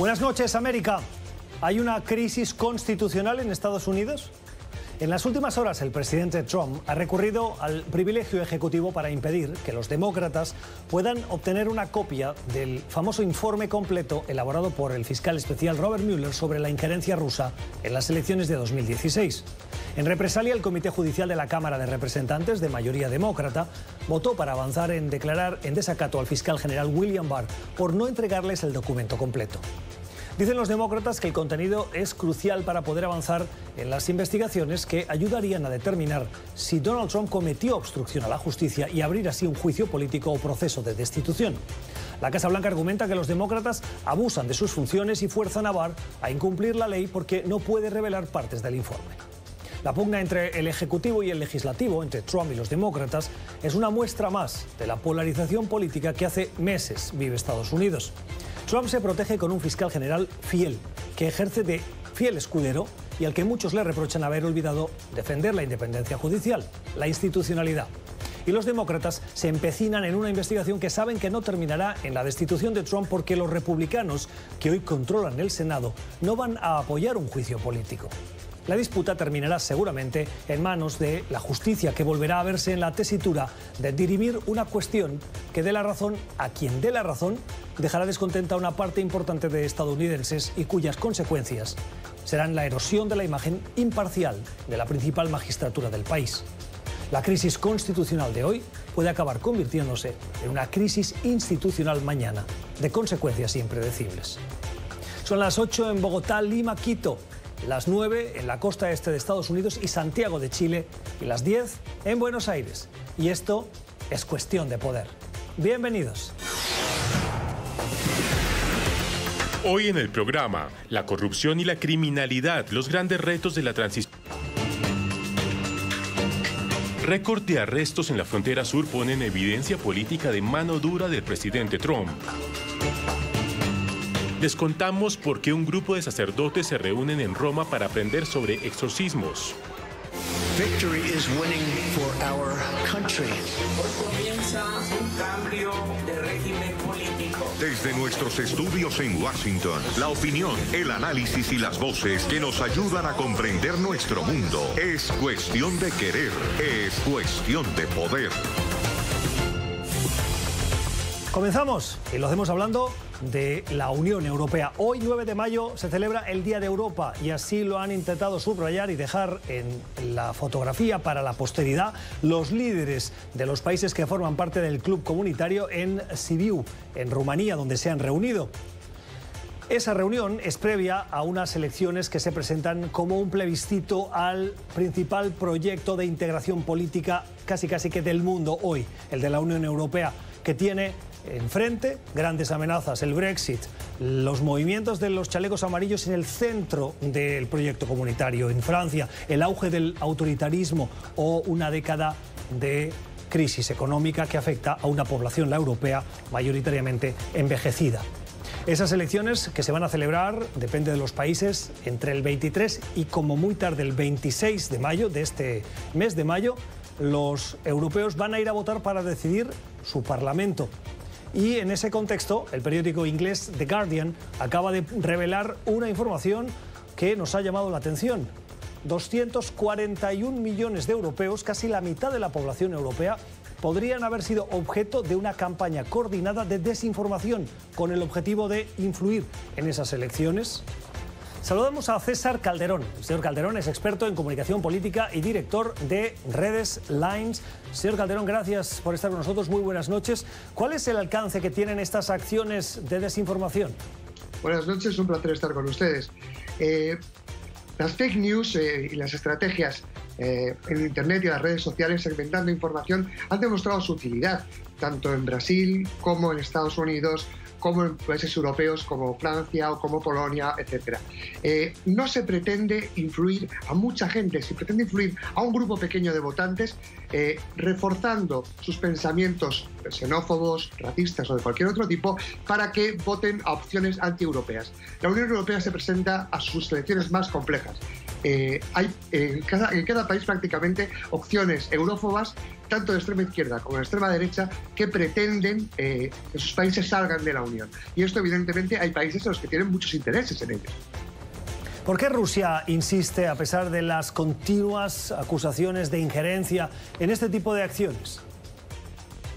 Buenas noches, América. ¿Hay una crisis constitucional en Estados Unidos? En las últimas horas, el presidente Trump ha recurrido al privilegio ejecutivo para impedir que los demócratas puedan obtener una copia del famoso informe completo elaborado por el fiscal especial Robert Mueller sobre la injerencia rusa en las elecciones de 2016. En represalia, el Comité Judicial de la Cámara de Representantes, de mayoría demócrata, votó para avanzar en declarar en desacato al fiscal general William Barr por no entregarles el documento completo. Dicen los demócratas que el contenido es crucial para poder avanzar en las investigaciones que ayudarían a determinar si Donald Trump cometió obstrucción a la justicia y abrir así un juicio político o proceso de destitución. La Casa Blanca argumenta que los demócratas abusan de sus funciones y fuerzan a Barr a incumplir la ley porque no puede revelar partes del informe. La pugna entre el Ejecutivo y el Legislativo, entre Trump y los demócratas, es una muestra más de la polarización política que hace meses vive Estados Unidos. Trump se protege con un fiscal general fiel, que ejerce de fiel escudero y al que muchos le reprochan haber olvidado defender la independencia judicial, la institucionalidad. Y los demócratas se empecinan en una investigación que saben que no terminará en la destitución de Trump porque los republicanos, que hoy controlan el Senado, no van a apoyar un juicio político. La disputa terminará seguramente en manos de la justicia, que volverá a verse en la tesitura de dirimir una cuestión que dé la razón a quien dé la razón, dejará descontenta a una parte importante de estadounidenses y cuyas consecuencias serán la erosión de la imagen imparcial de la principal magistratura del país. La crisis constitucional de hoy puede acabar convirtiéndose en una crisis institucional mañana, de consecuencias impredecibles. Son las 8 en Bogotá, Lima, Quito, las 9 en la costa este de Estados Unidos y Santiago de Chile, y las 10 en Buenos Aires. Y esto es Cuestión de Poder. Bienvenidos. Hoy en el programa, la corrupción y la criminalidad, los grandes retos de la transición. Récord de arrestos en la frontera sur ponen evidencia política de mano dura del presidente Trump. Les contamos por qué un grupo de sacerdotes se reúnen en Roma para aprender sobre exorcismos. Victory is winning for our country. Hoy comienza un cambio de régimen político. Desde nuestros estudios en Washington, la opinión, el análisis y las voces que nos ayudan a comprender nuestro mundo. Es cuestión de querer, es cuestión de poder. Comenzamos y lo hacemos hablando de la Unión Europea. Hoy, 9 de mayo, se celebra el Día de Europa y así lo han intentado subrayar y dejar en la fotografía para la posteridad los líderes de los países que forman parte del club comunitario en Sibiu, en Rumanía, donde se han reunido. Esa reunión es previa a unas elecciones que se presentan como un plebiscito al principal proyecto de integración política casi que del mundo hoy, el de la Unión Europea, que tiene enfrente grandes amenazas, el Brexit, los movimientos de los chalecos amarillos en el centro del proyecto comunitario, en Francia, el auge del autoritarismo o una década de crisis económica que afecta a una población, la europea, mayoritariamente envejecida. Esas elecciones que se van a celebrar, depende de los países, entre el 23 y como muy tarde el 26 de mayo, de este mes de mayo, los europeos van a ir a votar para decidir su parlamento. Y en ese contexto, el periódico inglés The Guardian acaba de revelar una información que nos ha llamado la atención. 241 millones de europeos, casi la mitad de la población europea, podrían haber sido objeto de una campaña coordinada de desinformación con el objetivo de influir en esas elecciones. Saludamos a César Calderón. El señor Calderón es experto en comunicación política y director de Redes Lines. Señor Calderón, gracias por estar con nosotros. Muy buenas noches. ¿Cuál es el alcance que tienen estas acciones de desinformación? Buenas noches, un placer estar con ustedes. Las fake news y las estrategias en Internet y las redes sociales segmentando información han demostrado su utilidad, tanto en Brasil como en Estados Unidos, como en países europeos como Francia o como Polonia, etc. No se pretende influir a mucha gente, se pretende influir a un grupo pequeño de votantes, reforzando sus pensamientos xenófobos, racistas o de cualquier otro tipo, para que voten a opciones anti-europeas. La Unión Europea se presenta a sus elecciones más complejas. Hay en cada país prácticamente opciones eurófobas tanto de extrema izquierda como de extrema derecha, que pretenden que sus países salgan de la Unión. Y esto, evidentemente, hay países en los que tienen muchos intereses en ello. ¿Por qué Rusia insiste, a pesar de las continuas acusaciones de injerencia, en este tipo de acciones?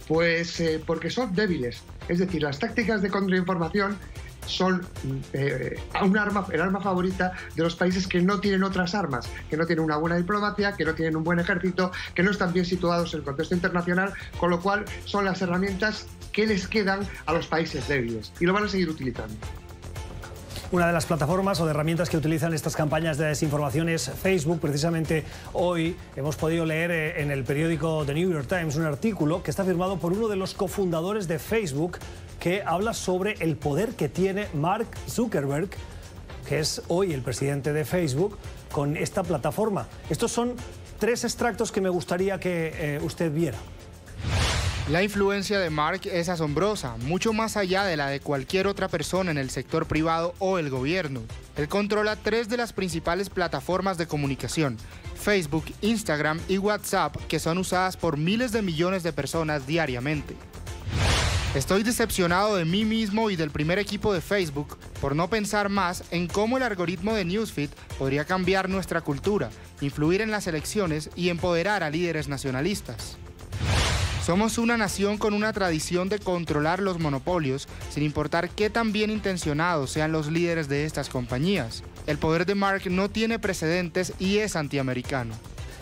Pues porque son débiles. Es decir, las tácticas de contrainformación son el arma favorita de los países que no tienen otras armas, que no tienen una buena diplomacia, que no tienen un buen ejército, que no están bien situados en el contexto internacional, con lo cual son las herramientas que les quedan a los países débiles y lo van a seguir utilizando. Una de las plataformas o de herramientas que utilizan estas campañas de desinformación es Facebook. Precisamente hoy hemos podido leer en el periódico The New York Times un artículo que está firmado por uno de los cofundadores de Facebook, que habla sobre el poder que tiene Mark Zuckerberg, que es hoy el presidente de Facebook, con esta plataforma. Estos son 3 extractos que me gustaría que usted viera. La influencia de Mark es asombrosa, mucho más allá de la de cualquier otra persona en el sector privado o el gobierno. Él controla 3 de las principales plataformas de comunicación: Facebook, Instagram y WhatsApp, que son usadas por miles de millones de personas diariamente. Estoy decepcionado de mí mismo y del primer equipo de Facebook por no pensar más en cómo el algoritmo de Newsfeed podría cambiar nuestra cultura, influir en las elecciones y empoderar a líderes nacionalistas. Somos una nación con una tradición de controlar los monopolios, sin importar qué tan bien intencionados sean los líderes de estas compañías. El poder de Mark no tiene precedentes y es antiamericano.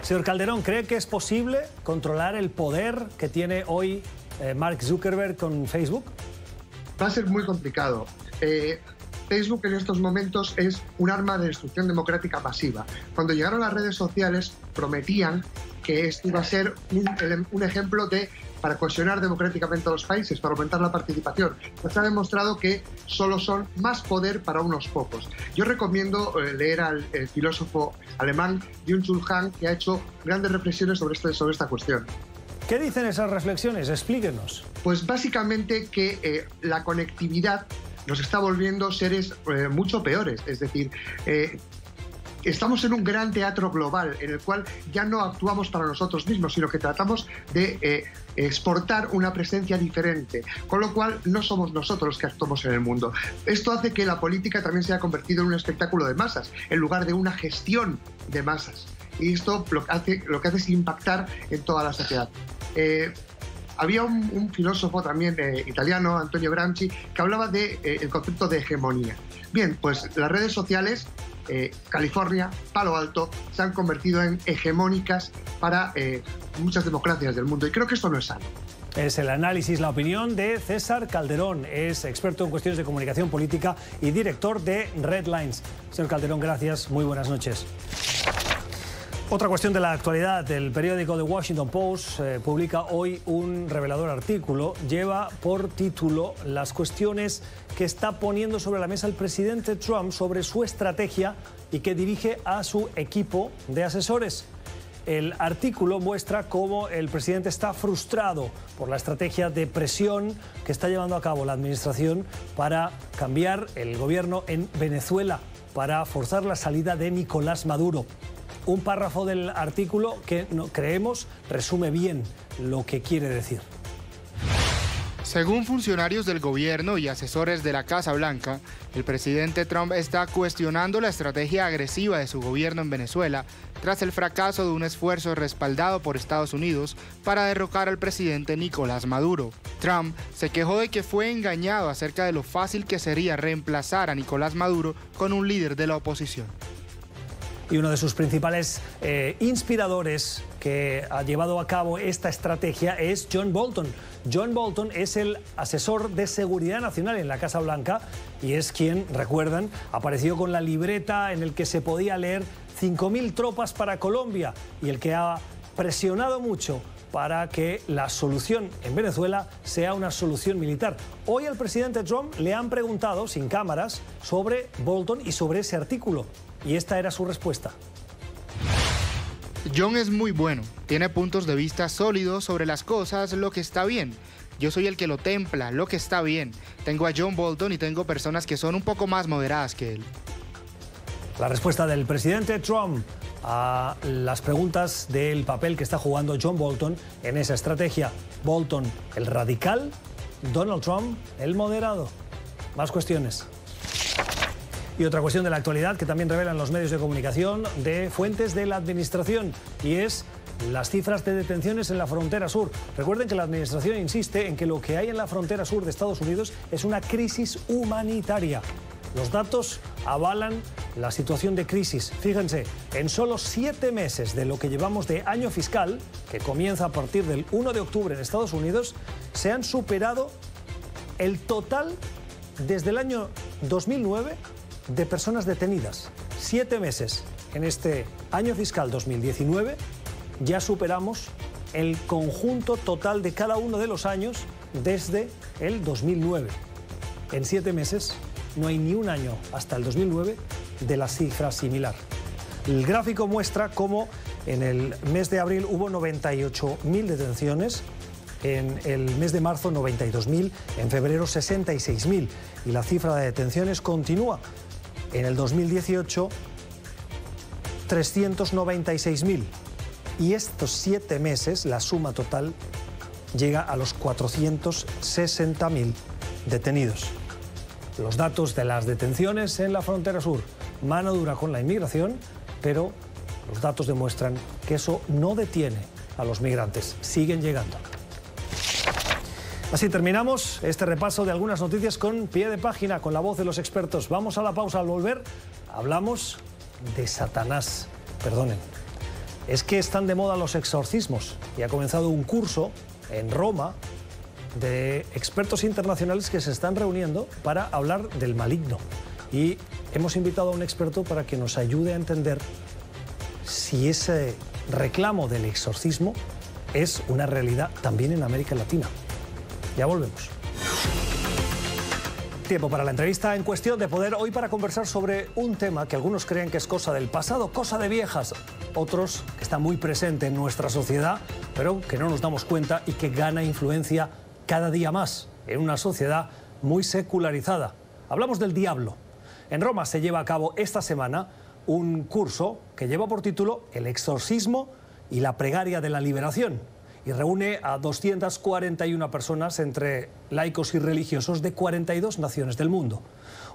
Señor Calderón, ¿cree que es posible controlar el poder que tiene hoy Mark Zuckerberg con Facebook? Va a ser muy complicado. Facebook en estos momentos es un arma de destrucción democrática masiva. Cuando llegaron las redes sociales prometían que esto iba a ser un ejemplo para cohesionar democráticamente a los países, para aumentar la participación. Pues se ha demostrado que solo son más poder para unos pocos. Yo recomiendo leer al filósofo alemán Byung-Chul Han, que ha hecho grandes reflexiones sobre esta cuestión. ¿Qué dicen esas reflexiones? Explíquenos. Pues básicamente que la conectividad nos está volviendo seres mucho peores. Es decir, estamos en un gran teatro global en el cual ya no actuamos para nosotros mismos, sino que tratamos de exportar una presencia diferente, con lo cual no somos nosotros los que actuamos en el mundo. Esto hace que la política también se haya convertido en un espectáculo de masas, en lugar de una gestión de masas. Y esto lo que hace es impactar en toda la sociedad. Había un filósofo también italiano, Antonio Gramsci, que hablaba del concepto de hegemonía. Bien, pues las redes sociales, California, Palo Alto, se han convertido en hegemónicas para muchas democracias del mundo, y creo que esto no es sano. Es el análisis, la opinión de César Calderón. Es experto en cuestiones de comunicación política y director de Red Lines. Señor Calderón, gracias. Muy buenas noches. Otra cuestión de la actualidad. El periódico The Washington Post publica hoy un revelador artículo. Lleva por título las cuestiones que está poniendo sobre la mesa el presidente Trump sobre su estrategia y que dirige a su equipo de asesores. El artículo muestra cómo el presidente está frustrado por la estrategia de presión que está llevando a cabo la administración para cambiar el gobierno en Venezuela, para forzar la salida de Nicolás Maduro. Un párrafo del artículo que creemos resume bien lo que quiere decir. Según funcionarios del gobierno y asesores de la Casa Blanca, el presidente Trump está cuestionando la estrategia agresiva de su gobierno en Venezuela tras el fracaso de un esfuerzo respaldado por Estados Unidos para derrocar al presidente Nicolás Maduro. Trump se quejó de que fue engañado acerca de lo fácil que sería reemplazar a Nicolás Maduro con un líder de la oposición. Y uno de sus principales inspiradores que ha llevado a cabo esta estrategia es John Bolton. John Bolton es el asesor de seguridad nacional en la Casa Blanca y es quien, recuerdan, apareció con la libreta en el que se podía leer 5.000 tropas para Colombia y el que ha presionado mucho para que la solución en Venezuela sea una solución militar. Hoy al presidente Trump le han preguntado, sin cámaras, sobre Bolton y sobre ese artículo. Y esta era su respuesta. John es muy bueno, tiene puntos de vista sólidos sobre las cosas, lo que está bien. Yo soy el que lo templa, lo que está bien. Tengo a John Bolton y tengo personas que son un poco más moderadas que él. La respuesta del presidente Trump a las preguntas del papel que está jugando John Bolton en esa estrategia. Bolton, el radical, Donald Trump, el moderado. Más cuestiones. Y otra cuestión de la actualidad que también revelan los medios de comunicación de fuentes de la administración, y es las cifras de detenciones en la frontera sur. Recuerden que la administración insiste en que lo que hay en la frontera sur de Estados Unidos es una crisis humanitaria. Los datos avalan la situación de crisis. Fíjense, en solo 7 meses de lo que llevamos de año fiscal, que comienza a partir del 1 de octubre en Estados Unidos, se han superado el total desde el año 2009 de personas detenidas. 7 meses en este año fiscal 2019 ya superamos el conjunto total de cada uno de los años desde el 2009. En 7 meses no hay ni un año hasta el 2009 de la cifra similar. El gráfico muestra cómo en el mes de abril hubo 98.000 detenciones, en el mes de marzo 92.000, en febrero 66.000, y la cifra de detenciones continúa. En el 2018, 396.000. Y estos 7 meses, la suma total llega a los 460.000 detenidos. Los datos de las detenciones en la frontera sur, mano dura con la inmigración, pero los datos demuestran que eso no detiene a los migrantes, siguen llegando. Así terminamos este repaso de algunas noticias con pie de página, con la voz de los expertos. Vamos a la pausa. Al volver hablamos de Satanás. Perdonen, es que están de moda los exorcismos y ha comenzado un curso en Roma de expertos internacionales que se están reuniendo para hablar del maligno. Y hemos invitado a un experto para que nos ayude a entender si ese reclamo del exorcismo es una realidad también en América Latina. Ya volvemos. Tiempo para la entrevista en Cuestión de Poder, hoy para conversar sobre un tema que algunos creen que es cosa del pasado, cosa de viejas, otros que está muy presente en nuestra sociedad, pero que no nos damos cuenta y que gana influencia cada día más en una sociedad muy secularizada. Hablamos del diablo. En Roma se lleva a cabo esta semana un curso que lleva por título El exorcismo y la plegaria de la liberación, y reúne a 241 personas entre laicos y religiosos de 42 naciones del mundo.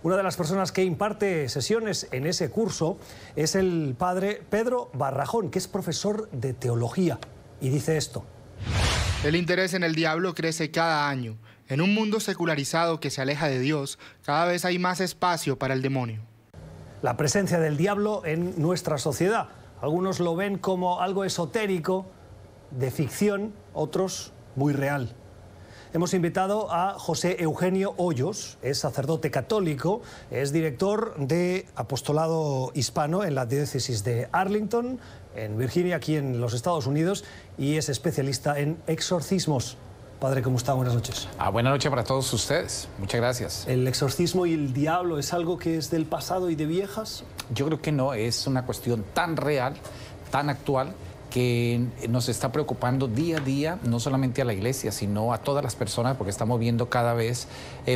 Una de las personas que imparte sesiones en ese curso es el padre Pedro Barrajón, que es profesor de teología, y dice esto. El interés en el diablo crece cada año. En un mundo secularizado que se aleja de Dios, cada vez hay más espacio para el demonio. La presencia del diablo en nuestra sociedad. Algunos lo ven como algo esotérico, de ficción, otros muy real. Hemos invitado a José Eugenio Hoyos, es sacerdote católico, es director de apostolado hispano en la diócesis de Arlington, en Virginia, aquí en los Estados Unidos, y es especialista en exorcismos. Padre, ¿cómo está? Buenas noches. Buenas noches para todos ustedes. Muchas gracias. ¿El exorcismo y el diablo es algo que es del pasado y de viejas? Yo creo que no, es una cuestión tan real, tan actual, que nos está preocupando día a día, no solamente a la iglesia, sino a todas las personas, porque estamos viendo cada vez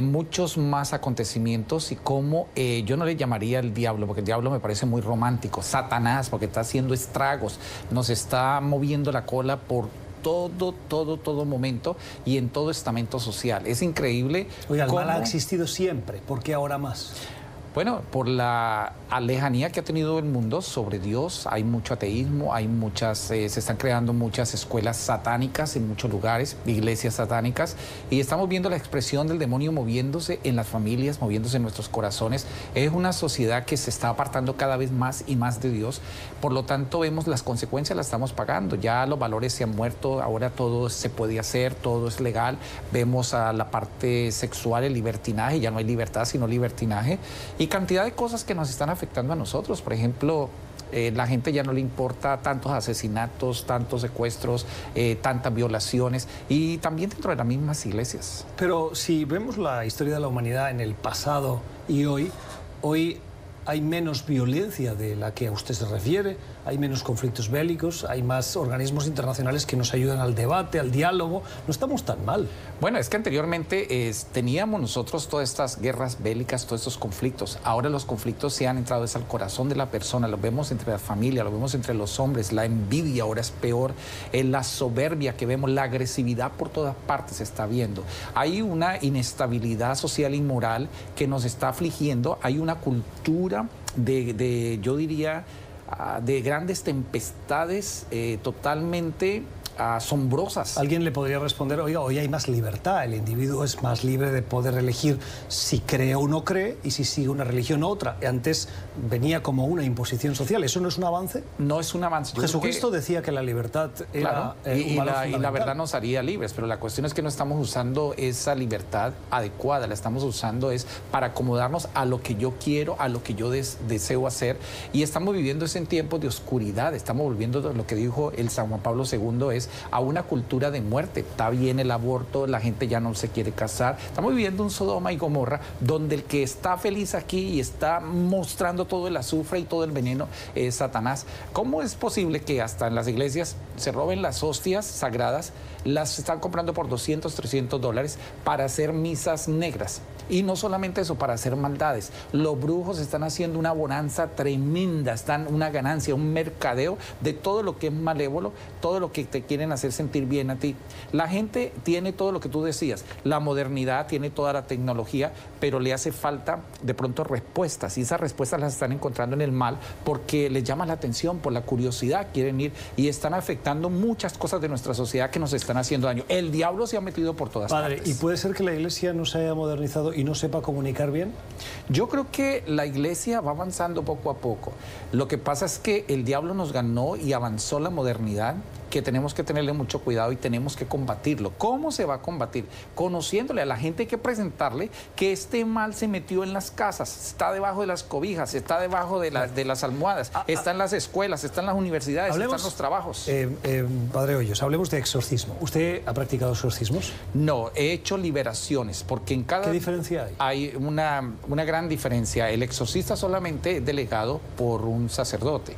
muchos más acontecimientos y cómo yo no le llamaría el diablo, porque el diablo me parece muy romántico, Satanás, porque está haciendo estragos, nos está moviendo la cola por todo momento y en todo estamento social. Es increíble. Oiga, el mal ha existido siempre, ¿por qué ahora más? Bueno, por la lejanía que ha tenido el mundo sobre Dios, hay mucho ateísmo, hay se están creando muchas escuelas satánicas en muchos lugares, iglesias satánicas, y estamos viendo la expresión del demonio moviéndose en las familias, moviéndose en nuestros corazones. Es una sociedad que se está apartando cada vez más y más de Dios, por lo tanto vemos las consecuencias, las estamos pagando. Ya los valores se han muerto, ahora todo se puede hacer, todo es legal. Vemos a la parte sexual, el libertinaje, ya no hay libertad sino libertinaje, y cantidad de cosas que nos están afectando a nosotros. Por ejemplo, la gente ya no le importa tantos asesinatos, tantos secuestros, tantas violaciones, y también dentro de las mismas iglesias. Pero si vemos la historia de la humanidad en el pasado y hoy hay menos violencia de la que a usted se refiere, hay menos conflictos bélicos, hay más organismos internacionales que nos ayudan al debate, al diálogo. No estamos tan mal. Bueno, es que anteriormente teníamos nosotros todas estas guerras bélicas, todos estos conflictos. Ahora los conflictos se han entrado al corazón de la persona, los vemos entre la familia, los vemos entre los hombres, la envidia ahora es peor, la soberbia que vemos, la agresividad por todas partes se está viendo. Hay una inestabilidad social y moral que nos está afligiendo, hay una cultura yo diría, de grandes tempestades totalmente asombrosas. Alguien le podría responder, oiga, hoy hay más libertad, el individuo es más libre de poder elegir si cree o no cree y si sigue una religión u otra. Antes venía como una imposición social. ¿Eso no es un avance? No es un avance. Jesucristo decía que la libertad era un valor y la verdad nos haría libres, pero la cuestión es que no estamos usando esa libertad adecuada, la estamos usando es para acomodarnos a lo que yo quiero, a lo que yo deseo hacer, y estamos viviendo en tiempos de oscuridad, estamos volviendo lo que dijo el San Juan Pablo II es a una cultura de muerte. Está bien el aborto, la gente ya no se quiere casar. Estamos viviendo un Sodoma y Gomorra donde el que está feliz aquí y está mostrando todo el azufre y todo el veneno es Satanás. ¿Cómo es posible que hasta en las iglesias se roben las hostias sagradas, las están comprando por $200, $300 para hacer misas negras? Y no solamente eso, para hacer maldades. Los brujos están haciendo una bonanza tremenda, están una ganancia, un mercadeo de todo lo que es malévolo, todo lo que te quieren hacer sentir bien a ti. La gente tiene todo lo que tú decías, la modernidad, tiene toda la tecnología, pero le hace falta de pronto respuestas, y esas respuestas las están encontrando en el mal porque les llama la atención, por la curiosidad, quieren ir y están afectando muchas cosas de nuestra sociedad que nos están haciendo daño. El diablo se ha metido por todas partes. ¿Y puede ser que la Iglesia no se haya modernizado y no sepa comunicar bien? Yo creo que la Iglesia va avanzando poco a poco. Lo que pasa es que el diablo nos ganó y avanzó la modernidad, que tenemos que tenerle mucho cuidado y tenemos que combatirlo. ¿Cómo se va a combatir? Conociéndole a la gente, hay que presentarle que este mal se metió en las casas, está debajo de las cobijas, está debajo de las almohadas, está en las escuelas, está en las universidades, está en los trabajos. Padre Hoyos, hablemos de exorcismo. ¿Usted ha practicado exorcismos? No, he hecho liberaciones, porque en cada... ¿Qué diferencia hay? Hay una gran diferencia. El exorcista solamente es delegado por un sacerdote,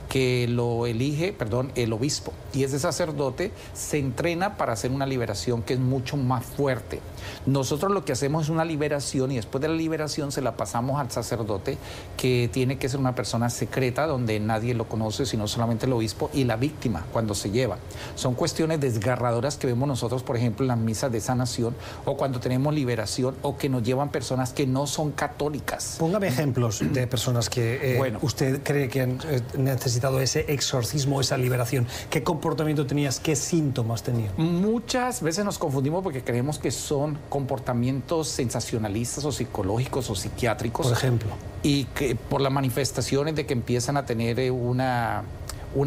que lo elige, el obispo, y ese sacerdote se entrena para hacer una liberación que es mucho más fuerte. Nosotros lo que hacemos es una liberación y después de la liberación se la pasamos al sacerdote, que tiene que ser una persona secreta donde nadie lo conoce sino solamente el obispo y la víctima cuando se lleva. Son cuestiones desgarradoras que vemos nosotros, por ejemplo, en las misas de sanación o cuando tenemos liberación o que nos llevan personas que no son católicas. Póngame ejemplos de personas que usted cree que han necesitado ese exorcismo, esa liberación. ¿Qué comportamiento tenías? ¿Qué síntomas tenían? Muchas veces nos confundimos porque creemos que son comportamientos sensacionalistas o psicológicos o psiquiátricos. Por ejemplo. Y que por las manifestaciones de que empiezan a tener una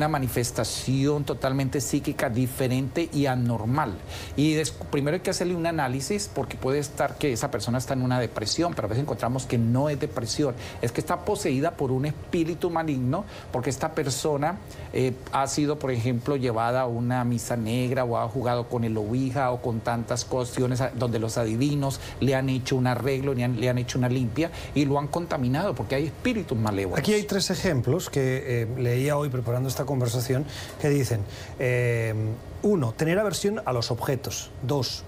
manifestación totalmente psíquica diferente y anormal. Y primero hay que hacerle un análisis porque puede estar que esa persona está en una depresión, pero a veces encontramos que no es depresión, es que está poseída por un espíritu maligno, porque esta persona ha sido, por ejemplo, llevada a una misa negra o ha jugado con el ouija o con tantas cuestiones donde los adivinos le han hecho un arreglo, le han hecho una limpia y lo han contaminado porque hay espíritus malévolos. Aquí hay 3 ejemplos que leía hoy preparando esta conversación que dicen 1. Tener aversión a los objetos. 2.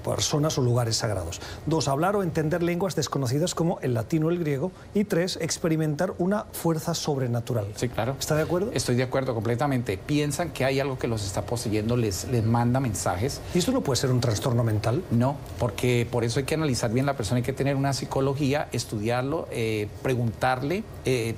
Personas o lugares sagrados. 2. Hablar o entender lenguas desconocidas como el latín o el griego. Y 3. Experimentar una fuerza sobrenatural. Sí, claro. ¿Está de acuerdo? Estoy de acuerdo completamente. Piensan que hay algo que los está poseyendo, les manda mensajes. ¿Y esto no puede ser un trastorno mental? No, porque por eso hay que analizar bien la persona, hay que tener una psicología, estudiarlo, preguntarle,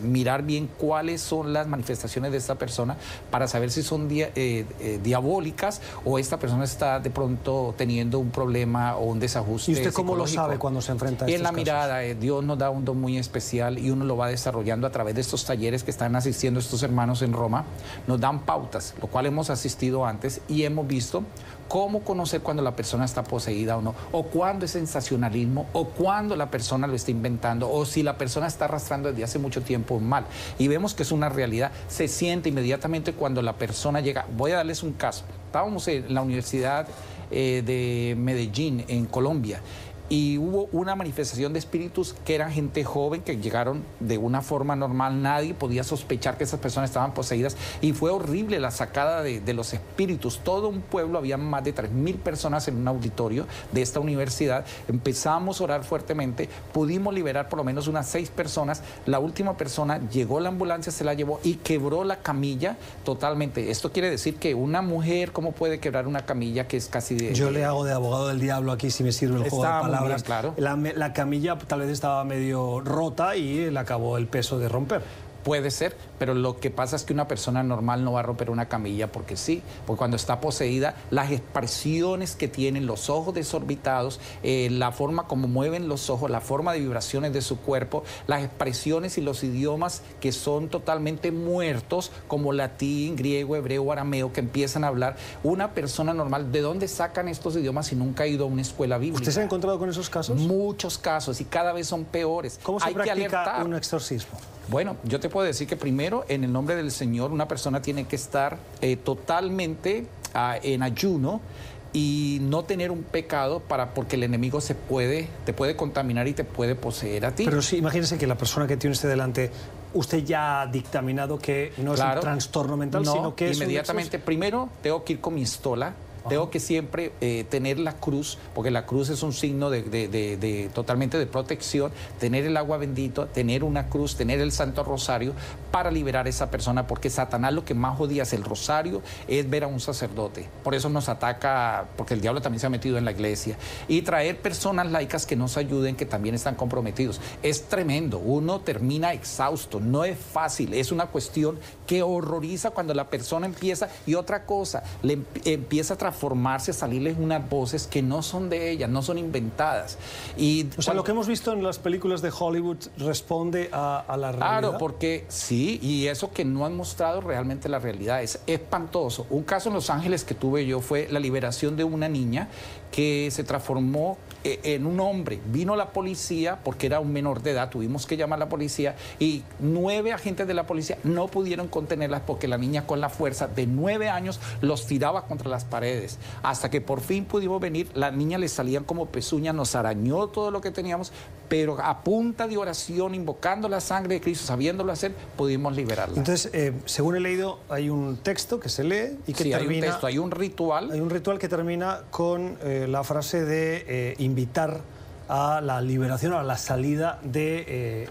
mirar bien cuáles son las manifestaciones de esta persona para saber si son diabólicas o esta persona está de pronto teniendo un problema o un desajuste. ¿Y usted cómo lo sabe cuando se enfrenta a estos En la casos? mirada, Dios nos da un don muy especial y uno lo va desarrollando a través de estos talleres que están asistiendo estos hermanos en Roma. Nos dan pautas, lo cual hemos asistido antes y hemos visto cómo conocer cuando la persona está poseída o no, o cuándo es sensacionalismo, o cuándo la persona lo está inventando, o si la persona está arrastrando desde hace mucho tiempo un mal. Y vemos que es una realidad, se siente inmediatamente cuando la persona llega. Voy a darles un caso. Estábamos en la Universidad de Medellín, en Colombia, y hubo una manifestación de espíritus que eran gente joven que llegaron de una forma normal, nadie podía sospechar que esas personas estaban poseídas y fue horrible la sacada de los espíritus. Todo un pueblo, había más de 3.000 personas en un auditorio de esta universidad, empezamos a orar fuertemente, pudimos liberar por lo menos unas 6 personas, la última persona llegó la ambulancia, se la llevó y quebró la camilla totalmente. Esto quiere decir que una mujer, ¿cómo puede quebrar una camilla que es casi de... Yo le hago de abogado del diablo aquí si me sirve el juego de palabras. Bien, claro. La camilla tal vez estaba medio rota y le acabó el peso de romper. Puede ser, pero lo que pasa es que una persona normal no va a romper una camilla porque sí, porque cuando está poseída, las expresiones que tienen, los ojos desorbitados, la forma como mueven los ojos, la forma de vibraciones de su cuerpo, las expresiones y los idiomas que son totalmente muertos, como latín, griego, hebreo, arameo, que empiezan a hablar. Una persona normal, ¿de dónde sacan estos idiomas si nunca ha ido a una escuela bíblica? ¿Usted se ha encontrado con esos casos? Muchos casos y cada vez son peores. ¿Cómo se Hay que practica alertar. un exorcismo? Bueno, yo te puedo decir que primero, en el nombre del Señor, una persona tiene que estar totalmente en ayuno y no tener un pecado porque el enemigo te puede contaminar y te puede poseer a ti. Pero sí, imagínese que la persona que tiene usted delante, usted ya ha dictaminado que no es un trastorno mental, sino que es inmediatamente, primero tengo que ir con mi estola. Tengo que siempre tener la cruz, porque la cruz es un signo totalmente de protección, tener el agua bendito, tener una cruz, tener el Santo Rosario para liberar a esa persona, porque Satanás lo que más odia es el rosario, es ver a un sacerdote. Por eso nos ataca, porque el diablo también se ha metido en la iglesia. Y traer personas laicas que nos ayuden, que también están comprometidos. Es tremendo, uno termina exhausto, no es fácil, es una cuestión que horroriza cuando la persona empieza, y otra cosa, empieza a transformarse, a salirles unas voces que no son de ella, no son inventadas. O sea, lo que hemos visto en las películas de Hollywood responde a la realidad. Claro, porque sí, y eso que no han mostrado realmente la realidad es espantoso. Un caso en Los Ángeles que tuve yo fue la liberación de una niña que se transformó en un hombre. Vino la policía porque era un menor de edad, tuvimos que llamar a la policía y 9 agentes de la policía no pudieron contenerlas porque la niña con la fuerza de 9 años los tiraba contra las paredes. Hasta que por fin pudimos venir, la niña le salían como pezuñas, nos arañó todo lo que teníamos, pero a punta de oración, invocando la sangre de Cristo, sabiéndolo hacer, pudimos liberarla. Entonces, según he leído, hay un texto que se lee y que termina... hay un texto, hay un ritual. Hay un ritual que termina con la frase de invitar a la liberación, a la salida de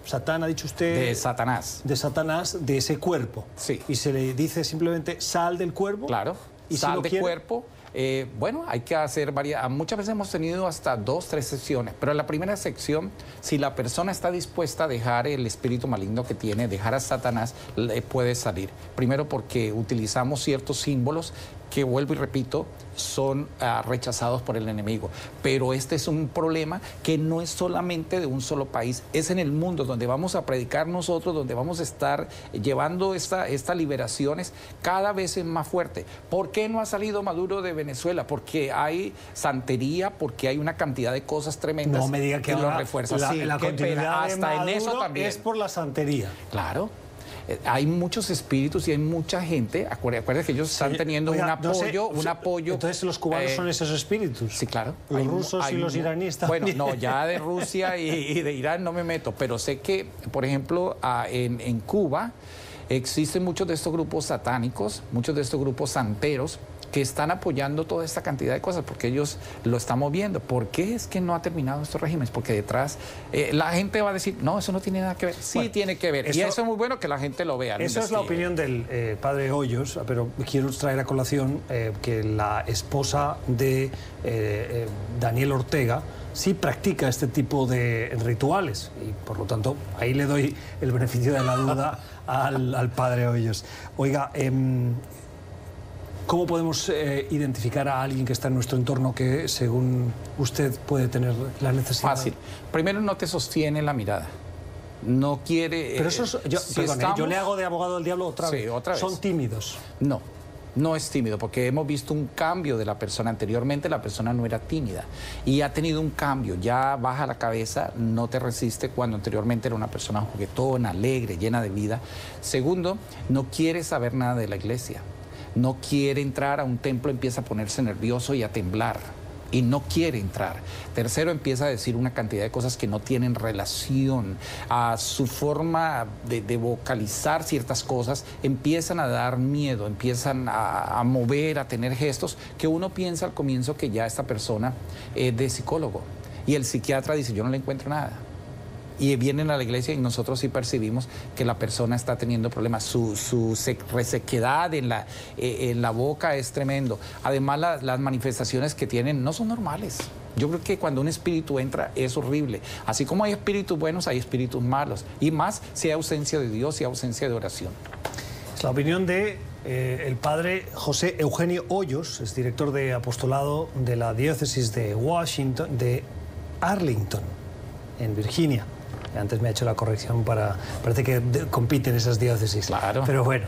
Satán, ha dicho usted... De Satanás. De Satanás, de ese cuerpo. Sí. Y se le dice simplemente, sal del cuerpo. Claro, y sal si del cuerpo. Bueno, hay que hacer varias... Muchas veces hemos tenido hasta 2, 3 sesiones, pero en la primera sección, si la persona está dispuesta a dejar el espíritu maligno que tiene, dejar a Satanás, le puede salir. Primero porque utilizamos ciertos símbolos que, vuelvo y repito, son rechazados por el enemigo. Pero este es un problema que no es solamente de un solo país, es en el mundo donde vamos a predicar nosotros, donde vamos a estar llevando estas liberaciones cada vez es más fuerte. ¿Por qué no ha salido Maduro de Venezuela? Porque hay santería, porque hay una cantidad de cosas tremendas. No me diga que lo refuerza. La continuidad hasta de Maduro en eso también. es por la santería. Claro. Hay muchos espíritus y hay mucha gente. Acuérdate que ellos están teniendo un apoyo. Entonces los cubanos son esos espíritus. Sí, claro. Los rusos y los iraníes también. Bueno, no, ya de Rusia y de Irán no me meto, pero sé que, por ejemplo, en Cuba existen muchos de estos grupos satánicos, muchos de estos grupos santeros, que están apoyando toda esta cantidad de cosas, porque ellos lo estamos viendo. ¿Por qué es que no ha terminado estos regímenes? Porque detrás la gente va a decir, no, eso no tiene nada que ver. Sí, bueno, tiene que ver. Y eso es muy bueno que la gente lo vea. Esa es la opinión del padre Hoyos, pero quiero traer a colación que la esposa de Daniel Ortega sí practica este tipo de rituales y por lo tanto ahí le doy el beneficio de la duda al padre Hoyos. Oiga, ¿cómo podemos identificar a alguien que está en nuestro entorno que, según usted, puede tener la necesidad? Fácil. Primero, no te sostiene la mirada. No quiere... Pero eso yo le hago de abogado del diablo otra vez. ¿Son tímidos? No. No es tímido, porque hemos visto un cambio de la persona. Anteriormente la persona no era tímida y ha tenido un cambio, ya baja la cabeza, no te resiste, cuando anteriormente era una persona juguetona, alegre, llena de vida. Segundo, no quiere saber nada de la iglesia, no quiere entrar a un templo, empieza a ponerse nervioso y a temblar. y no quiere entrar. Tercero, empieza a decir una cantidad de cosas que no tienen relación a su forma de vocalizar ciertas cosas, empiezan a dar miedo, empiezan a mover, a tener gestos que uno piensa al comienzo que ya esta persona es de psicólogo y el psiquiatra dice yo no le encuentro nada. Y vienen a la iglesia y nosotros sí percibimos que la persona está teniendo problemas. Su resequedad en la boca es tremendo. Además, las manifestaciones que tienen no son normales. Yo creo que cuando un espíritu entra es horrible. Así como hay espíritus buenos, hay espíritus malos. Y más si hay ausencia de Dios y ausencia de oración. Es la opinión de el padre José Eugenio Hoyos, es director de apostolado de la diócesis de Washington, de Arlington, en Virginia. Antes me ha hecho la corrección parece que compiten esas diócesis. Claro. Pero bueno,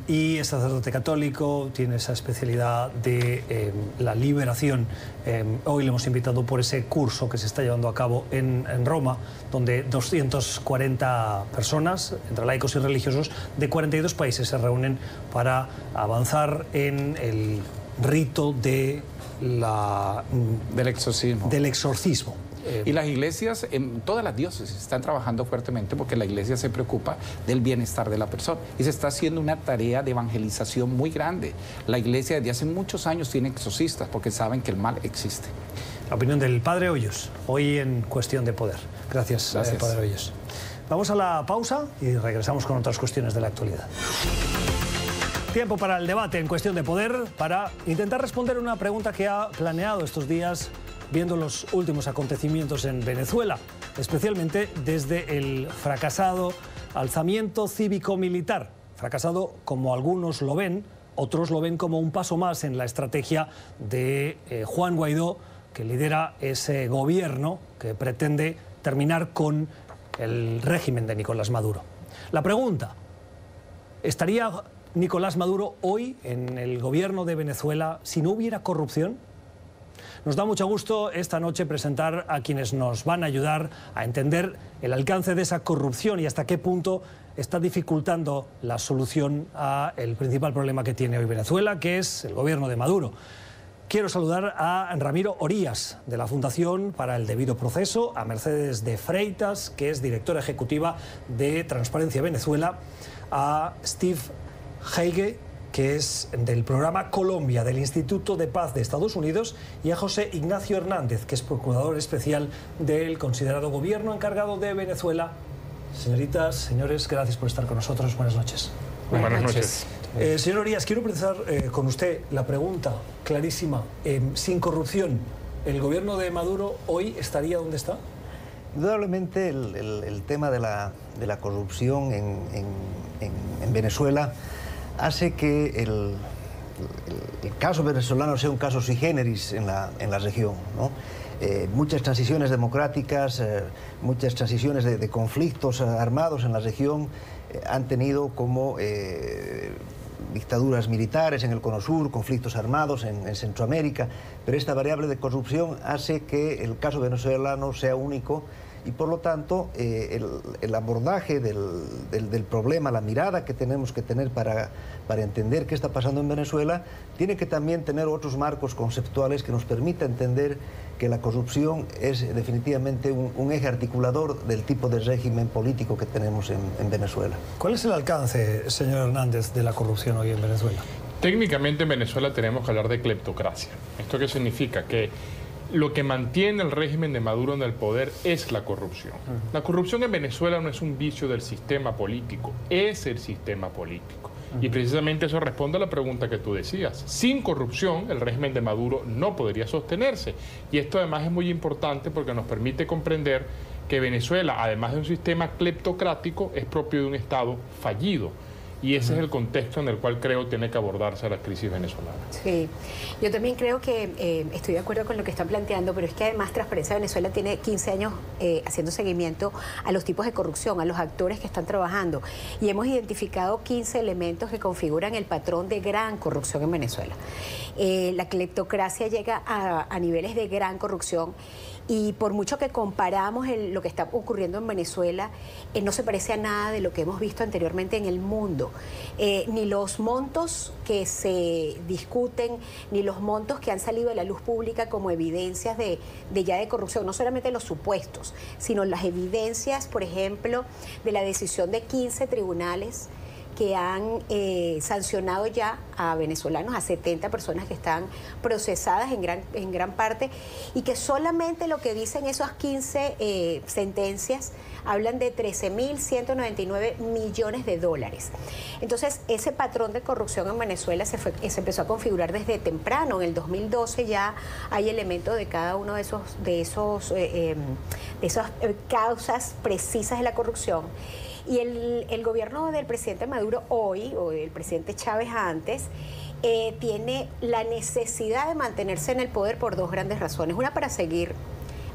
y es sacerdote católico, tiene esa especialidad de la liberación. Hoy le hemos invitado por ese curso que se está llevando a cabo en Roma, donde 240 personas, entre laicos y religiosos, de 42 países se reúnen para avanzar en el rito del exorcismo. Y las iglesias, en todas las diócesis, están trabajando fuertemente porque la iglesia se preocupa del bienestar de la persona. Y se está haciendo una tarea de evangelización muy grande. La iglesia desde hace muchos años tiene exorcistas porque saben que el mal existe. La opinión del padre Hoyos, hoy en Cuestión de Poder. Gracias. Padre Hoyos. Vamos a la pausa y regresamos con otras cuestiones de la actualidad. Tiempo para el debate en Cuestión de Poder, para intentar responder una pregunta que ha planeado estos días viendo los últimos acontecimientos en Venezuela, especialmente desde el fracasado alzamiento cívico-militar. Fracasado como algunos lo ven, otros lo ven como un paso más en la estrategia de Juan Guaidó, que lidera ese gobierno que pretende terminar con el régimen de Nicolás Maduro. La pregunta, ¿estaría Nicolás Maduro hoy en el gobierno de Venezuela si no hubiera corrupción? Nos da mucho gusto esta noche presentar a quienes nos van a ayudar a entender el alcance de esa corrupción y hasta qué punto está dificultando la solución al principal problema que tiene hoy Venezuela, que es el gobierno de Maduro. Quiero saludar a Ramiro Orías, de la Fundación para el Debido Proceso, a Mercedes de Freitas, que es directora ejecutiva de Transparencia Venezuela, a Steve Heige, que es del programa Colombia del Instituto de Paz de Estados Unidos, y a José Ignacio Hernández, que es procurador especial del considerado gobierno encargado de Venezuela. Señoritas, señores, gracias por estar con nosotros. Buenas noches. Buenas noches. Señor Orías, quiero empezar con usted la pregunta clarísima. Sin corrupción, ¿el gobierno de Maduro hoy estaría donde está? Indudablemente el tema de la corrupción en Venezuela hace que el caso venezolano sea un caso sui generis en la región, ¿no? Muchas transiciones democráticas, muchas transiciones de conflictos armados en la región han tenido como dictaduras militares en el Cono Sur, conflictos armados en Centroamérica, pero esta variable de corrupción hace que el caso venezolano sea único y por lo tanto el abordaje del problema, la mirada que tenemos que tener para entender qué está pasando en Venezuela, tiene que también tener otros marcos conceptuales que nos permita entender que la corrupción es definitivamente un eje articulador del tipo de régimen político que tenemos en Venezuela. ¿Cuál es el alcance, señor Hernández, de la corrupción hoy en Venezuela? Técnicamente en Venezuela tenemos que hablar de cleptocracia. ¿Esto qué significa? Que lo que mantiene el régimen de Maduro en el poder es la corrupción. La corrupción en Venezuela no es un vicio del sistema político, es el sistema político. Y precisamente eso responde a la pregunta que tú decías. Sin corrupción, el régimen de Maduro no podría sostenerse. Y esto además es muy importante porque nos permite comprender que Venezuela, además de un sistema cleptocrático, es propio de un Estado fallido. Y ese es el contexto en el cual creo tiene que abordarse la crisis venezolana. Sí, yo también creo que estoy de acuerdo con lo que están planteando, pero es que además Transparencia Venezuela tiene 15 años haciendo seguimiento a los tipos de corrupción, a los actores que están trabajando. Y hemos identificado 15 elementos que configuran el patrón de gran corrupción en Venezuela. La cleptocracia llega a niveles de gran corrupción Y por mucho que comparamos lo que está ocurriendo en Venezuela, no se parece a nada de lo que hemos visto anteriormente en el mundo. Ni los montos que se discuten, ni los montos que han salido a la luz pública como evidencias de corrupción, no solamente los supuestos, sino las evidencias, por ejemplo, de la decisión de 15 tribunales que han sancionado ya a venezolanos, a 70 personas que están procesadas en gran parte, y que solamente lo que dicen esas 15 sentencias hablan de 13.199 millones de dólares. Entonces, ese patrón de corrupción en Venezuela se empezó a configurar desde temprano. En el 2012 ya hay elementos de cada uno de esas causas precisas de la corrupción. Y el gobierno del presidente Maduro hoy, o del presidente Chávez antes, tiene la necesidad de mantenerse en el poder por dos grandes razones. Una, para seguir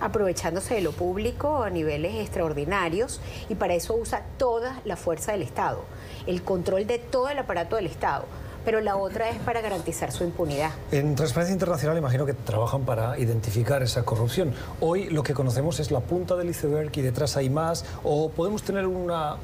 aprovechándose de lo público a niveles extraordinarios, y para eso usa toda la fuerza del Estado, el control de todo el aparato del Estado. Pero la otra es para garantizar su impunidad. En Transparencia Internacional imagino que trabajan para identificar esa corrupción. Hoy lo que conocemos es la punta del iceberg y detrás hay más, o podemos tener una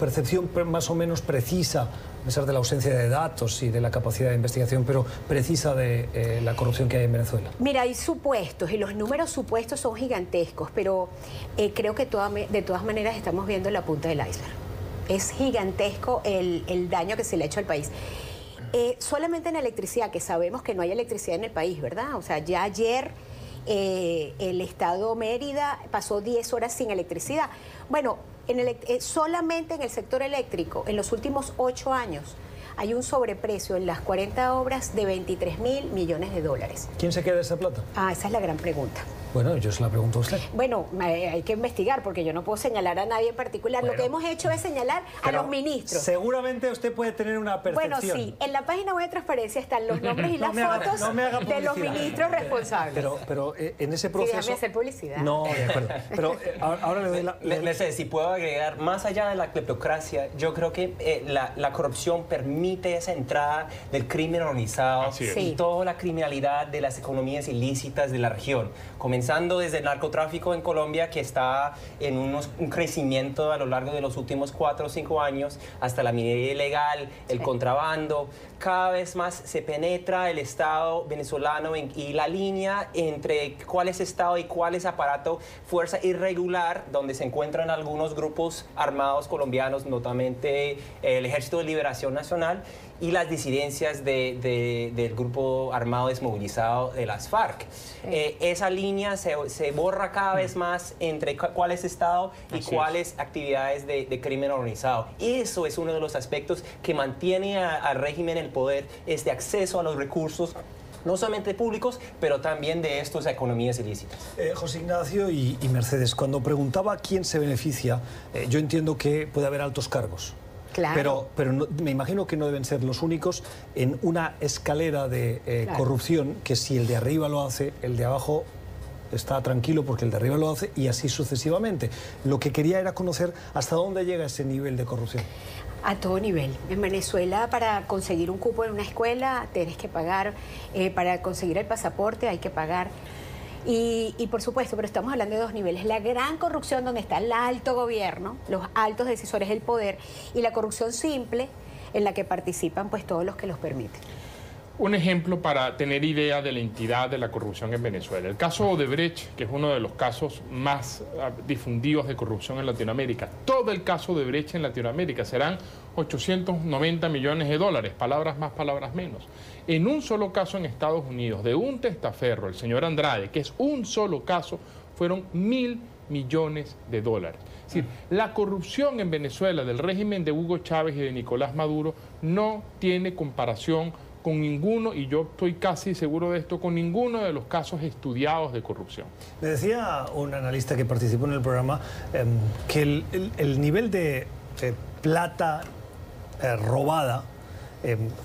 percepción más o menos precisa, a pesar de la ausencia de datos y de la capacidad de investigación, pero precisa de la corrupción que hay en Venezuela. Mira, hay supuestos, y los números supuestos son gigantescos, pero creo que de todas maneras estamos viendo la punta del iceberg. Es gigantesco el daño que se le ha hecho al país. Solamente en electricidad, que sabemos que no hay electricidad en el país, ¿verdad? O sea, ya ayer el estado Mérida pasó 10 horas sin electricidad. Bueno, solamente en el sector eléctrico, en los últimos 8 años, hay un sobreprecio en las 40 obras de 23.000 millones de dólares. ¿Quién se queda esa plata? Esa es la gran pregunta. Bueno, yo se la pregunto a usted. Bueno, hay que investigar, porque yo no puedo señalar a nadie en particular. Bueno, lo que hemos hecho es señalar a los ministros. Seguramente usted puede tener una percepción. Bueno, sí. En la página web de Transparencia están los nombres y las fotos de los ministros responsables. Pero en ese proceso... Sí, déjame hacer publicidad. No, de acuerdo. Pero ahora le doy la... Mercedes, si puedo agregar, más allá de la cleptocracia, yo creo que la corrupción permite esa entrada del crimen organizado y toda la criminalidad de las economías ilícitas de la región. Comenzando desde el narcotráfico en Colombia, que está en un crecimiento a lo largo de los últimos 4 o 5 años, hasta la minería ilegal, el contrabando. Cada vez más se penetra el Estado venezolano y la línea entre cuál es Estado y cuál es aparato, fuerza irregular, donde se encuentran algunos grupos armados colombianos, notablemente el Ejército de Liberación Nacional, y las disidencias del grupo armado desmovilizado de las FARC. Esa línea se borra cada vez más entre cuál es Estado y cuáles actividades de crimen organizado. Eso es uno de los aspectos que mantiene al régimen el poder, este acceso a los recursos, no solamente públicos, pero también de estas economías ilícitas. José Ignacio y Mercedes, cuando preguntaba quién se beneficia, yo entiendo que puede haber altos cargos. Claro. Pero no, me imagino que no deben ser los únicos en una escalera de corrupción, que si el de arriba lo hace, el de abajo está tranquilo porque el de arriba lo hace, y así sucesivamente. Lo que quería era conocer hasta dónde llega ese nivel de corrupción. A todo nivel. En Venezuela, para conseguir un cupo en una escuela tienes que pagar, para conseguir el pasaporte hay que pagar. Y por supuesto, pero estamos hablando de dos niveles: la gran corrupción, donde está el alto gobierno, los altos decisores del poder, y la corrupción simple, en la que participan pues todos los que los permiten. Un ejemplo para tener idea de la entidad de la corrupción en Venezuela. El caso Odebrecht, que es uno de los casos más difundidos de corrupción en Latinoamérica. Todo el caso Odebrecht en Latinoamérica serán 890 millones de dólares, palabras más, palabras menos. En un solo caso en Estados Unidos, de un testaferro, el señor Andrade, que es un solo caso, fueron 1.000 millones de dólares. Es decir, la corrupción en Venezuela del régimen de Hugo Chávez y de Nicolás Maduro no tiene comparación con ninguno, y yo estoy casi seguro de esto, con ninguno de los casos estudiados de corrupción. Me decía un analista que participó en el programa que el nivel de plata robada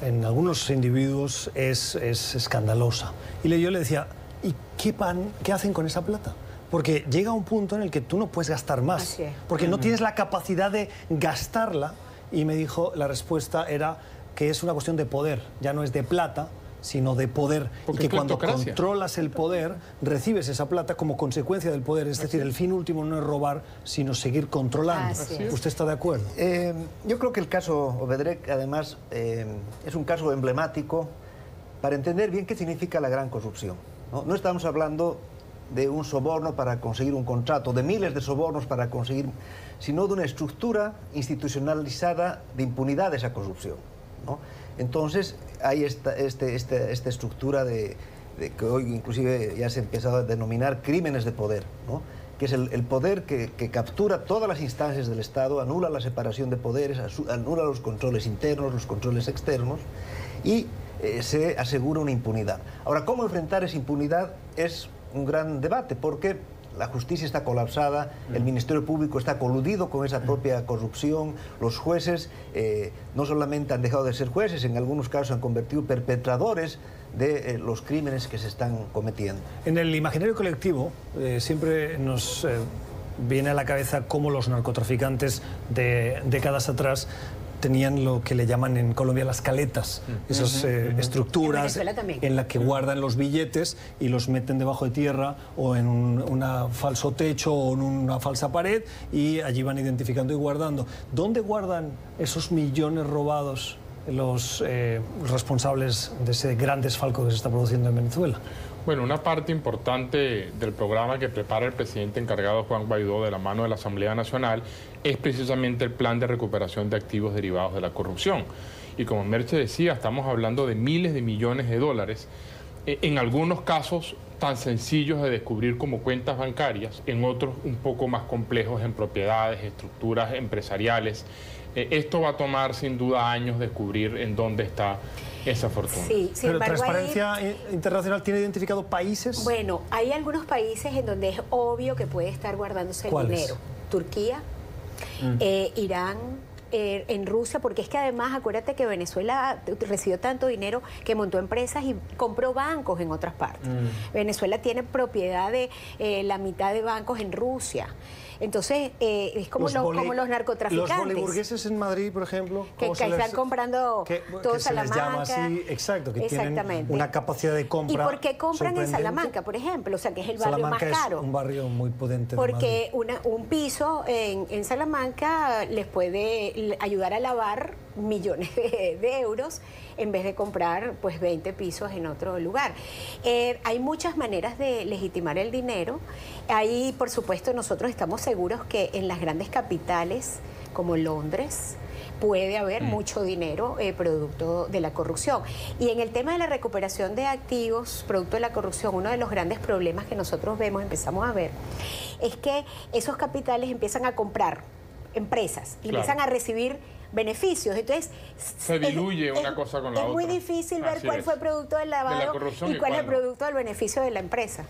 en algunos individuos es escandalosa. Y yo le decía, ¿y qué hacen con esa plata? Porque llega un punto en el que tú no puedes gastar más, porque no tienes la capacidad de gastarla. Y me dijo, la respuesta era que es una cuestión de poder, ya no es de plata, sino de poder. Porque y que cuando cleptocracia. controlas el poder, recibes esa plata como consecuencia del poder. Es decir, el fin último no es robar, sino seguir controlando. ¿Usted está de acuerdo? Yo creo que el caso Obedrecht, además, es un caso emblemático para entender bien qué significa la gran corrupción. No estamos hablando de un soborno para conseguir un contrato, de miles de sobornos para conseguir, sino de una estructura institucionalizada de impunidad de esa corrupción, ¿no? Entonces, hay esta estructura de que hoy inclusive ya se ha empezado a denominar crímenes de poder, ¿no? Que es el poder que captura todas las instancias del Estado, anula la separación de poderes, anula los controles internos, los controles externos y se asegura una impunidad. Ahora, ¿cómo enfrentar esa impunidad? Es un gran debate, porque la justicia está colapsada, el Ministerio Público está coludido con esa propia corrupción, los jueces no solamente han dejado de ser jueces, en algunos casos se han convertido en perpetradores de los crímenes que se están cometiendo. En el imaginario colectivo siempre nos viene a la cabeza cómo los narcotraficantes de décadas atrás tenían lo que le llaman en Colombia las caletas, esas estructuras en las que guardan los billetes y los meten debajo de tierra o en un falso techo o en una falsa pared, y allí van identificando y guardando. ¿Dónde guardan esos millones robados los responsables de ese gran desfalco que se está produciendo en Venezuela? Bueno, una parte importante del programa que prepara el presidente encargado Juan Guaidó de la mano de la Asamblea Nacional es precisamente el plan de recuperación de activos derivados de la corrupción. Y como Merche decía, estamos hablando de miles de millones de dólares, en algunos casos tan sencillos de descubrir como cuentas bancarias, en otros un poco más complejos en propiedades, estructuras empresariales. Esto va a tomar sin duda años descubrir en dónde está esa fortuna. Sí, sin Pero embargo, Transparencia Internacional tiene identificado países. Bueno, hay algunos países en donde es obvio que puede estar guardándose el dinero. Turquía, Irán, en Rusia, porque es que además acuérdate que Venezuela recibió tanto dinero que montó empresas y compró bancos en otras partes. Venezuela tiene propiedad de la mitad de bancos en Rusia. Entonces, es como los narcotraficantes. Los boliburgueses en Madrid, por ejemplo, que están comprando todo Salamanca. Se les llama así, exacto, que tienen una capacidad de compra. ¿Y por qué compran en Salamanca, por ejemplo? O sea, que es el barrio más caro. Salamanca es un barrio muy potente. Porque un piso en Salamanca les puede ayudar a lavar millones de euros en vez de comprar pues 20 pisos en otro lugar. Hay muchas maneras de legitimar el dinero. Ahí, por supuesto, nosotros estamos seguros que en las grandes capitales como Londres puede haber mucho dinero producto de la corrupción. Y en el tema de la recuperación de activos producto de la corrupción, uno de los grandes problemas que nosotros empezamos a ver, es que esos capitales empiezan a comprar empresas y empiezan a recibir beneficios. Entonces se diluye una cosa con la otra. Es muy difícil ver cuál fue el producto del lavado y cuál es el producto del beneficio de la empresa.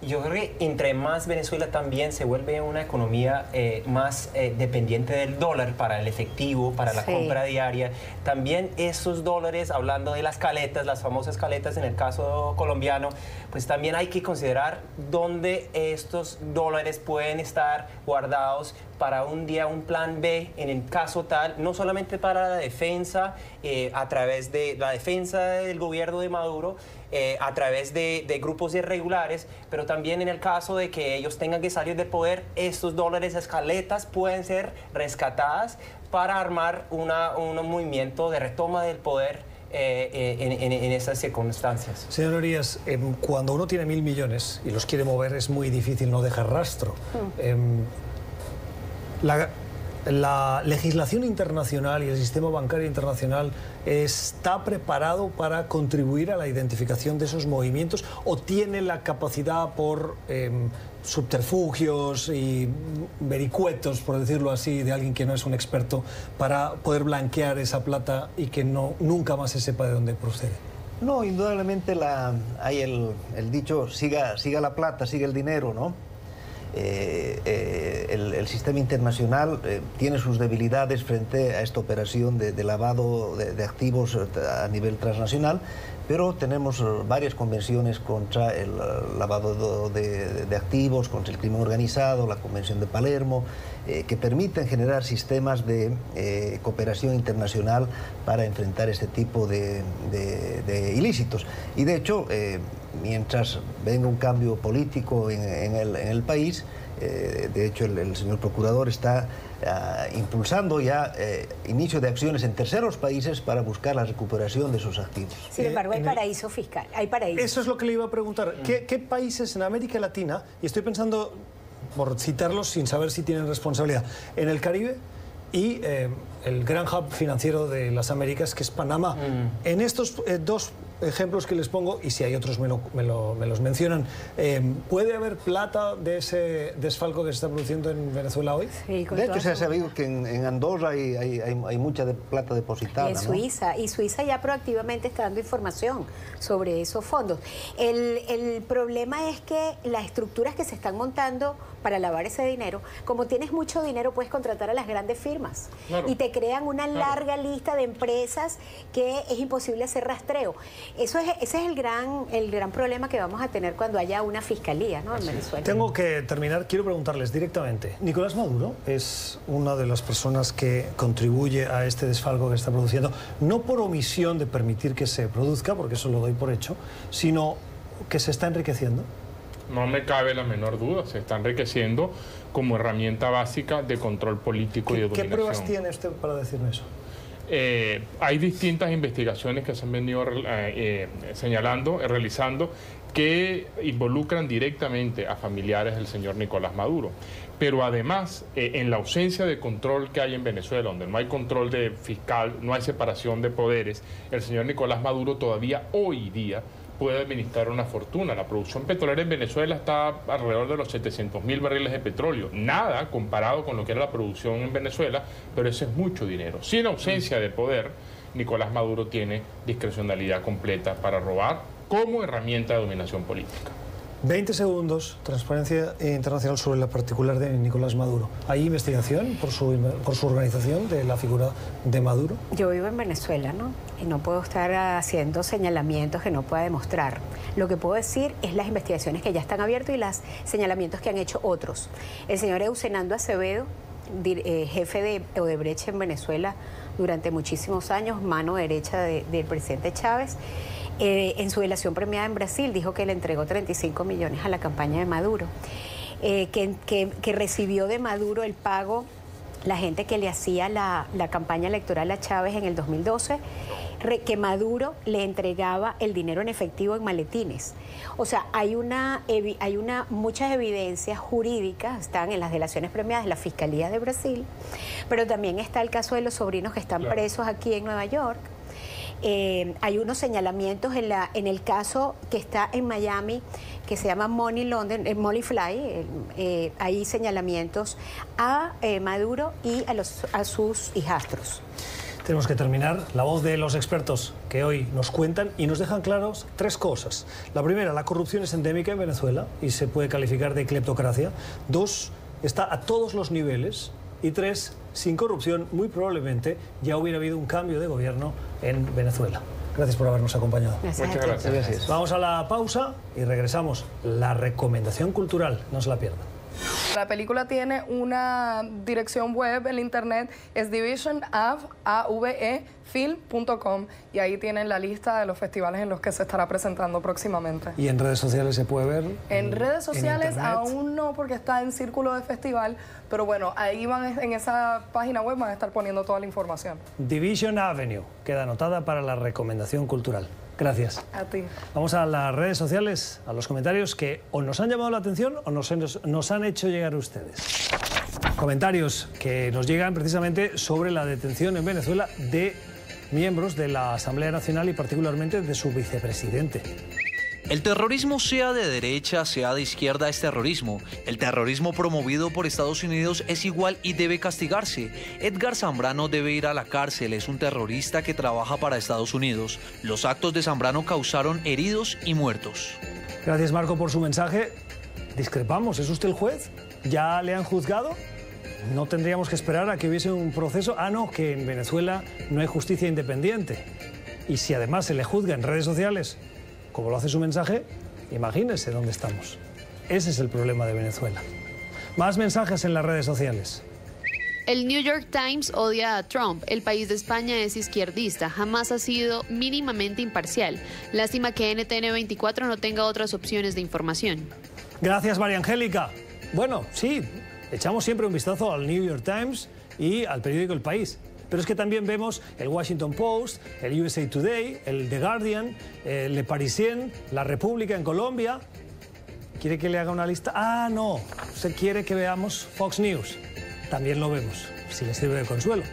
Yo creo que entre más Venezuela también se vuelve una economía más dependiente del dólar para el efectivo, para la compra diaria, también esos dólares, hablando de las caletas, las famosas caletas en el caso colombiano, pues también hay que considerar dónde estos dólares pueden estar guardados para un día, un plan B, en el caso tal, no solamente para la defensa, a través de la defensa del gobierno de Maduro, a través de grupos irregulares, pero también en el caso de que ellos tengan que salir del poder, estos dólares, escaletas, pueden ser rescatadas para armar un movimiento de retoma del poder en esas circunstancias. Señor Orías, cuando uno tiene 1.000 millones y los quiere mover, es muy difícil no dejar rastro. La legislación internacional y el sistema bancario internacional ¿está preparado para contribuir a la identificación de esos movimientos o tiene la capacidad por subterfugios y vericuetos, por decirlo así, de alguien que no es un experto, para poder blanquear esa plata y que nunca más se sepa de dónde procede? No, indudablemente hay el dicho, siga la plata, siga el dinero, ¿no? el sistema internacional tiene sus debilidades frente a esta operación de lavado de activos a nivel transnacional, pero tenemos varias convenciones contra el lavado de activos, contra el crimen organizado, la Convención de Palermo, que permiten generar sistemas de cooperación internacional para enfrentar este tipo de ilícitos. Y de hecho, mientras venga un cambio político en el país, de hecho el señor procurador está impulsando ya inicio de acciones en terceros países para buscar la recuperación de sus activos. Sin embargo, hay paraíso fiscal, hay paraíso. Eso es lo que le iba a preguntar. ¿Qué países en América Latina, y estoy pensando, por citarlos sin saber si tienen responsabilidad, en el Caribe y el gran hub financiero de las Américas, que es Panamá? En estos dos ejemplos que les pongo, y si hay otros me los mencionan, ¿puede haber plata de ese desfalco que se está produciendo en Venezuela hoy? Sí, de hecho, se ha sabido que en Andorra hay mucha plata depositada. Y en Suiza, ¿no? Y Suiza ya proactivamente está dando información sobre esos fondos. El problema es que las estructuras que se están montando para lavar ese dinero, como tienes mucho dinero, puedes contratar a las grandes firmas. Claro. Y te crean una larga lista de empresas que es imposible hacer rastreo. Ese es el gran problema que vamos a tener cuando haya una fiscalía, ¿no?, en Venezuela. Tengo que terminar, quiero preguntarles directamente. Nicolás Maduro es una de las personas que contribuye a este desfalco que está produciendo, no por omisión de permitir que se produzca, porque eso lo doy por hecho, sino que se está enriqueciendo. No me cabe la menor duda, se está enriqueciendo como herramienta básica de control político y de dominación. ¿Qué pruebas tiene usted para decirme eso? Hay distintas investigaciones que se han venido realizando, que involucran directamente a familiares del señor Nicolás Maduro. Pero además, en la ausencia de control que hay en Venezuela, donde no hay control fiscal, no hay separación de poderes, el señor Nicolás Maduro todavía hoy día puede administrar una fortuna. La producción petrolera en Venezuela está alrededor de los 700.000 barriles de petróleo. Nada comparado con lo que era la producción en Venezuela, pero ese es mucho dinero. Sin ausencia de poder, Nicolás Maduro tiene discrecionalidad completa para robar como herramienta de dominación política. 20 segundos, Transparencia Internacional sobre la particular de Nicolás Maduro. ¿Hay investigación por su organización de la figura de Maduro? Yo vivo en Venezuela, ¿no? Y no puedo estar haciendo señalamientos que no pueda demostrar. Lo que puedo decir es las investigaciones que ya están abiertas y los señalamientos que han hecho otros. El señor Eusenando Acevedo, jefe de Odebrecht en Venezuela durante muchísimos años, mano derecha del presidente Chávez, en su delación premiada en Brasil dijo que le entregó 35 millones a la campaña de Maduro, que recibió de Maduro el pago la gente que le hacía la campaña electoral a Chávez en el 2012, que Maduro le entregaba el dinero en efectivo en maletines. O sea, hay muchas evidencias jurídicas, están en las delaciones premiadas de la Fiscalía de Brasil, pero también está el caso de los sobrinos que están presos aquí en Nueva York. Hay unos señalamientos en el caso que está en Miami, que se llama Money Fly. Hay señalamientos a Maduro y a sus hijastros. Tenemos que terminar. La voz de los expertos que hoy nos cuentan y nos dejan claros tres cosas. La primera, la corrupción es endémica en Venezuela y se puede calificar de cleptocracia. Dos, está a todos los niveles. Y tres, sin corrupción, muy probablemente ya hubiera habido un cambio de gobierno en Venezuela. Gracias por habernos acompañado. Muchas gracias. Vamos a la pausa y regresamos. La recomendación cultural, no se la pierdan. La película tiene una dirección web en internet, es divisionavefilm.com, y ahí tienen la lista de los festivales en los que se estará presentando próximamente. ¿Y en redes sociales se puede ver? En redes sociales aún no, porque está en círculo de festival, pero bueno, ahí en esa página web van a estar poniendo toda la información. Division Avenue queda anotada para la recomendación cultural. Gracias. A ti. Vamos a las redes sociales, a los comentarios que o nos han llamado la atención o nos han hecho llegar ustedes. Comentarios que nos llegan precisamente sobre la detención en Venezuela de miembros de la Asamblea Nacional y particularmente de su vicepresidente. El terrorismo, sea de derecha, sea de izquierda, es terrorismo. El terrorismo promovido por Estados Unidos es igual y debe castigarse. Edgar Zambrano debe ir a la cárcel, es un terrorista que trabaja para Estados Unidos. Los actos de Zambrano causaron heridos y muertos. Gracias, Marco, por su mensaje. Discrepamos, ¿es usted el juez? ¿Ya le han juzgado? ¿No tendríamos que esperar a que hubiese un proceso? Ah, no, que en Venezuela no hay justicia independiente. Y si además se le juzga en redes sociales, como lo hace su mensaje, imagínese dónde estamos. Ese es el problema de Venezuela. Más mensajes en las redes sociales. El New York Times odia a Trump. El país de España es izquierdista. Jamás ha sido mínimamente imparcial. Lástima que NTN24 no tenga otras opciones de información. Gracias, María Angélica. Bueno, sí, echamos siempre un vistazo al New York Times y al periódico El País. Pero es que también vemos el Washington Post, el USA Today, el The Guardian, el Le Parisien, La República en Colombia. ¿Quiere que le haga una lista? Ah, no. Usted quiere que veamos Fox News. También lo vemos, si le sirve de consuelo.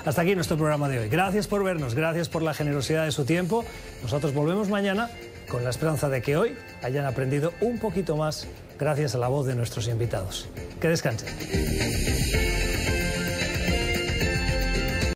Hasta aquí nuestro programa de hoy. Gracias por vernos, gracias por la generosidad de su tiempo. Nosotros volvemos mañana con la esperanza de que hoy hayan aprendido un poquito más gracias a la voz de nuestros invitados. Que descansen.